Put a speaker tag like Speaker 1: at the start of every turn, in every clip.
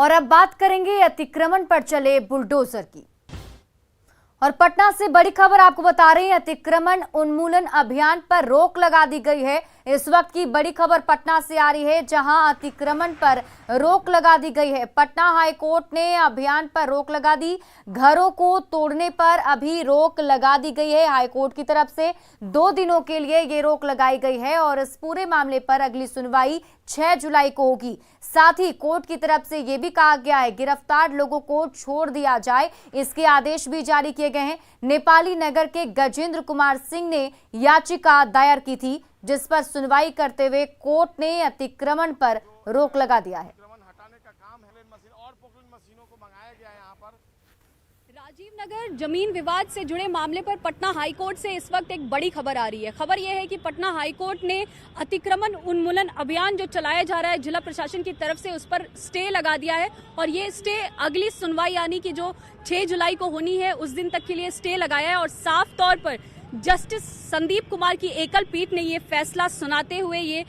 Speaker 1: और अब बात करेंगे अतिक्रमण पर चले बुलडोजर की। और पटना से बड़ी खबर आपको बता रहे हैं, अतिक्रमण उन्मूलन अभियान पर रोक लगा दी गई है। इस वक्त की बड़ी खबर पटना से आ रही है, जहां अतिक्रमण पर रोक लगा दी गई है। पटना हाई कोर्ट ने अभियान पर रोक लगा दी। घरों को तोड़ने पर अभी रोक लगा दी गई है। हाई कोर्ट की तरफ से 2 दिनों के लिए ये रोक लगाई गई है और इस पूरे मामले पर अगली सुनवाई 6 जुलाई को होगी। साथ ही कोर्ट की तरफ से यह भी कहा गया है गिरफ्तार लोगों को छोड़ दिया जाए, इसके आदेश भी जारी किए गए हैं। नेपाली नगर के गजेंद्र कुमार सिंह ने याचिका दायर की थी, जिस पर सुनवाई करते हुए कोर्ट ने अतिक्रमण पर रोक लगा दिया है।
Speaker 2: हटाने का काम है, और मशीनों को मंगाया गया है। यहाँ पर
Speaker 3: राजीव नगर जमीन विवाद से जुड़े मामले पर पटना हाईकोर्ट से इस वक्त एक बड़ी खबर आ रही है। खबर यह है कि पटना हाईकोर्ट ने अतिक्रमण उन्मूलन अभियान जो चलाया जा रहा है जिला प्रशासन की तरफ से, उस पर स्टे लगा दिया है और ये स्टे अगली सुनवाई यानी कि जो 6 जुलाई को होनी है उस दिन तक के लिए स्टे लगाया है। और साफ तौर पर जस्टिस संदीप कुमार की एकल पीठ ने ये फैसला सुनाते हुए ये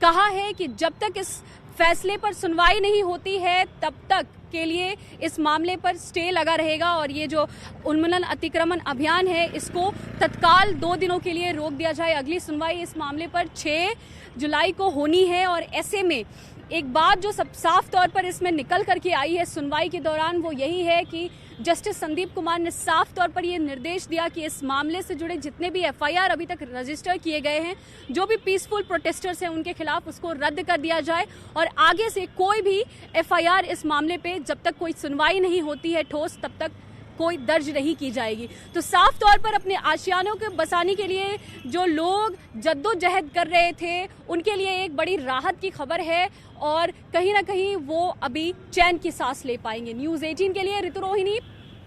Speaker 3: कहा है कि जब तक इस फैसले पर सुनवाई नहीं होती है तब तक के लिए इस मामले पर स्टे लगा रहेगा और ये जो उन्मूलन अतिक्रमण अभियान है इसको तत्काल 2 दिनों के लिए रोक दिया जाए। अगली सुनवाई इस मामले पर 6 जुलाई को होनी है। और ऐसे में एक बात जो सब साफ तौर पर इसमें निकल करके आई है सुनवाई के दौरान, वो यही है कि जस्टिस संदीप कुमार ने साफ तौर पर यह निर्देश दिया कि इस मामले से जुड़े जितने भी एफआईआर अभी तक रजिस्टर किए गए हैं, जो भी पीसफुल प्रोटेस्टर्स हैं उनके खिलाफ, उसको रद्द कर दिया जाए और आगे से कोई भी एफआईआर इस मामले पे जब तक कोई सुनवाई नहीं होती है ठोस, तब तक कोई दर्ज नहीं की जाएगी। तो साफ तौर पर अपने आशियानों को बसाने के लिए जो लोग जद्दोजहद कर रहे थे उनके लिए एक बड़ी राहत की खबर है और कहीं ना कहीं वो अभी चैन की सांस ले पाएंगे। न्यूज़ 18 के लिए ऋतु रोहिणी,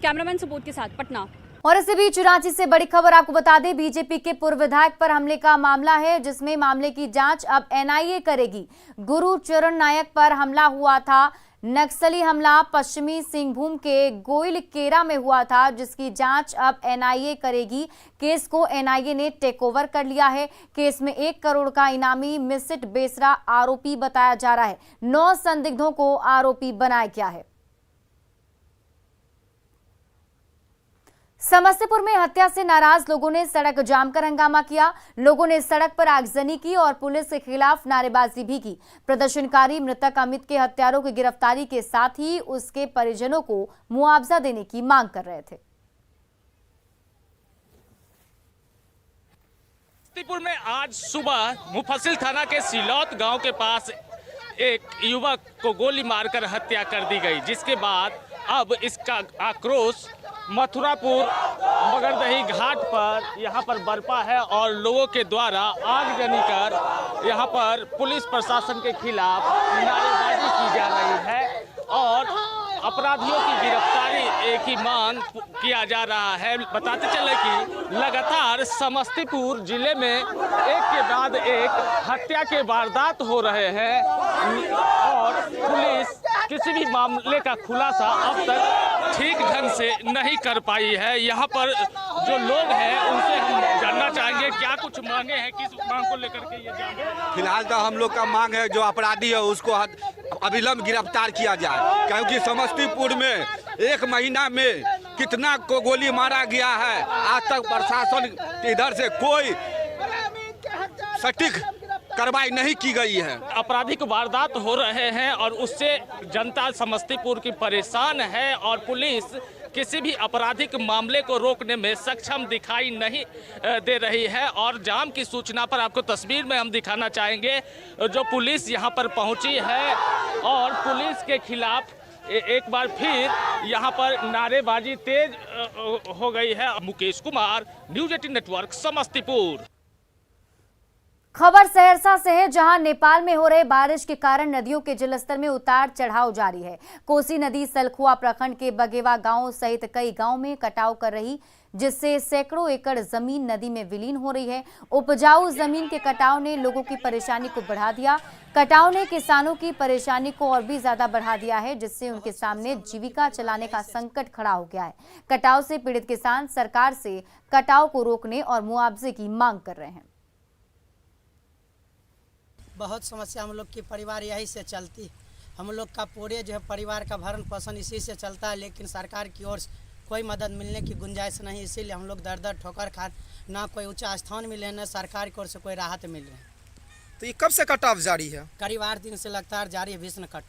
Speaker 3: कैमरामैन सुबोध के साथ, पटना।
Speaker 1: और इसी बीच रांची से बड़ी खबर आपको बता दें, बीजेपी के पूर्व विधायक पर हमले का मामला है, जिसमें मामले की जांच अब एनआईए करेगी। गुरुचरण नायक पर हमला हुआ था। नक्सली हमला पश्चिमी सिंहभूम के गोइलकेरा में हुआ था, जिसकी जांच अब एनआईए करेगी। केस को एनआईए ने टेक ओवर कर लिया है। केस में 1 करोड़ का इनामी मिसिट बेसरा आरोपी बताया जा रहा है। 9 संदिग्धों को आरोपी बनाया गया है। समस्तीपुर में हत्या से नाराज लोगों ने सड़क जाम कर हंगामा किया। लोगों ने सड़क पर आगजनी की और पुलिस के खिलाफ नारेबाजी भी की। प्रदर्शनकारी मृतक अमित के हत्यारों की गिरफ्तारी के साथ ही उसके परिजनों को मुआवजा देने की मांग कर रहे थे।
Speaker 4: समस्तीपुर में आज सुबह मुफस्सिल थाना के सिलौत गांव के पास एक युवक को गोली मारकर हत्या कर दी गई, जिसके बाद अब इसका आक्रोश मथुरापुर मगरदही घाट पर यहाँ पर बरपा है और लोगों के द्वारा आगजनी कर यहाँ पर पुलिस प्रशासन के खिलाफ नारेबाजी की जा रही है और अपराधियों की गिरफ्तारी की मांग किया जा रहा है। बताते चले कि लगातार समस्तीपुर जिले में एक के बाद एक हत्या के वारदात हो रहे हैं और पुलिस किसी भी मामले का खुलासा अब तक ठीक ढंग से नहीं कर पाई है। यहाँ पर जो लोग हैं उनसे हम जानना चाहेंगे क्या कुछ मांगे हैं, किस मांग को लेकर के ये जान रहे हैं।
Speaker 2: फिलहाल तो हम लोग का मांग है जो अपराधी है उसको अविलंब गिरफ्तार किया जाए, क्योंकि समस्तीपुर में 1 महीना में कितना को गोली मारा गया है, आज तक प्रशासन इधर से कोई सटीक कार्रवाई नहीं की गई है।
Speaker 4: आपराधिक वारदात हो रहे हैं और उससे जनता समस्तीपुर की परेशान है और पुलिस किसी भी आपराधिक मामले को रोकने में सक्षम दिखाई नहीं दे रही है। और जाम की सूचना पर आपको तस्वीर में हम दिखाना चाहेंगे जो पुलिस यहां पर पहुंची है और पुलिस के खिलाफ एक बार फिर यहां पर नारेबाजी तेज हो गई है। Mukesh Kumar, news 18 network, Samastipur.
Speaker 1: खबर सहरसा से है, जहां नेपाल में हो रहे बारिश के कारण नदियों के जलस्तर में उतार चढ़ाव जारी है। कोसी नदी सलखुआ प्रखंड के बगेवा गांव सहित कई गांव में कटाव कर रही, जिससे सैकड़ों एकड़ जमीन नदी में विलीन हो रही है। उपजाऊ जमीन के कटाव ने लोगों की परेशानी को बढ़ा दिया। कटाव ने किसानों की परेशानी को और भी ज्यादा बढ़ा दिया है, जिससे उनके सामने जीविका चलाने का संकट खड़ा हो गया है। कटाव से पीड़ित किसान सरकार से कटाव को रोकने और मुआवजे की मांग कर रहे हैं।
Speaker 5: बहुत समस्या हम लोग की परिवार यही से चलती। हम लोग का पूरे जो है परिवार का भरण पोषण इसी से चलता है, लेकिन सरकार की ओर से कोई मदद मिलने की गुंजाइश नहीं। इसीलिए हम लोग दर दर ठोकर खा, ना कोई ऊंचा स्थान मिले, न सरकार की ओर से कोई राहत मिल रही है।
Speaker 6: तो ये कब से कट ऑफ जारी है?
Speaker 5: करीब 8 दिन से लगातार जारी है भीषण कट,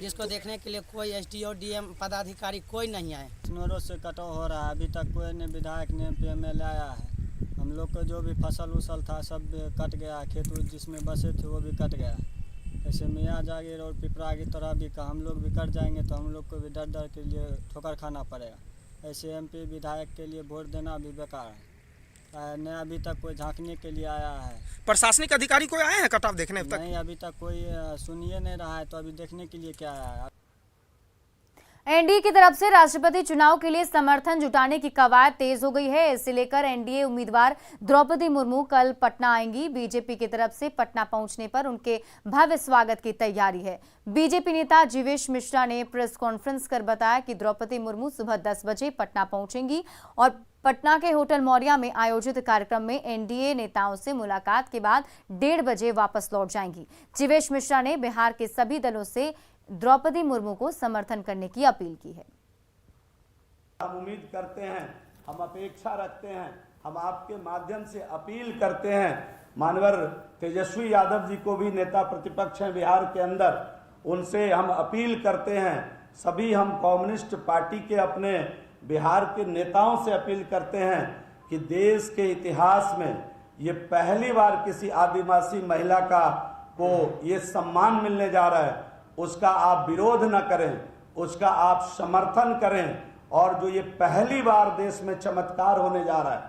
Speaker 5: जिसको देखने के लिए कोई SDO DM पदाधिकारी कोई नहीं आए।
Speaker 7: नोरों से कटाव हो रहा है, अभी तक कोई ने विधायक ने PML आया है। हम लोग को जो भी फसल उसल था सब कट गया, खेत जिसमें बसे थे वो भी कट गया। ऐसे मियाँ जागीर और पिपरा की तरह भी का हम लोग भी कट जाएंगे तो हम लोग को भी डर डर के लिए ठोकर खाना पड़ेगा। ऐसे MP विधायक के लिए वोट देना भी बेकार है। न अभी तक कोई झांकने के लिए आया है।
Speaker 6: प्रशासनिक अधिकारी कोई आए हैं कट ऑफ देखने तक?
Speaker 7: नहीं, अभी तक कोई सुनिए नहीं रहा है, तो अभी देखने के लिए क्या आया है।
Speaker 1: एनडीए की तरफ से राष्ट्रपति चुनाव के लिए समर्थन जुटाने की कवायद तेज हो गई है। इसे लेकर एनडीए उम्मीदवार द्रौपदी मुर्मू कल पटना आएंगी। बीजेपी की तरफ से पटना पहुंचने पर उनके भव्य स्वागत की तैयारी है। बीजेपी नेता जीवेश मिश्रा ने प्रेस कॉन्फ्रेंस कर बताया कि द्रौपदी मुर्मू सुबह 10 बजे पटना पहुंचेंगी और पटना के होटल मौर्या में आयोजित कार्यक्रम में एनडीए नेताओं से मुलाकात के बाद 1:30 बजे वापस लौट जाएंगी। जीवेश मिश्रा ने बिहार के सभी दलों से द्रौपदी मुर्मू को समर्थन करने की अपील की है।
Speaker 8: हम उम्मीद करते हैं, हम अपेक्षा रखते हैं, हम आपके माध्यम से अपील करते हैं, मानवर तेजस्वी यादव जी को भी नेता प्रतिपक्ष हैं बिहार के अंदर, उनसे हम अपील करते हैं, सभी हम कम्युनिस्ट पार्टी के अपने बिहार के नेताओं से अपील करते हैं कि देश के इतिहास में ये पहली बार किसी आदिवासी महिला को ये सम्मान मिलने जा रहा है। उसका आप विरोध न करें, उसका आप समर्थन करें, और जो ये पहली बार देश में चमत्कार होने जा रहा है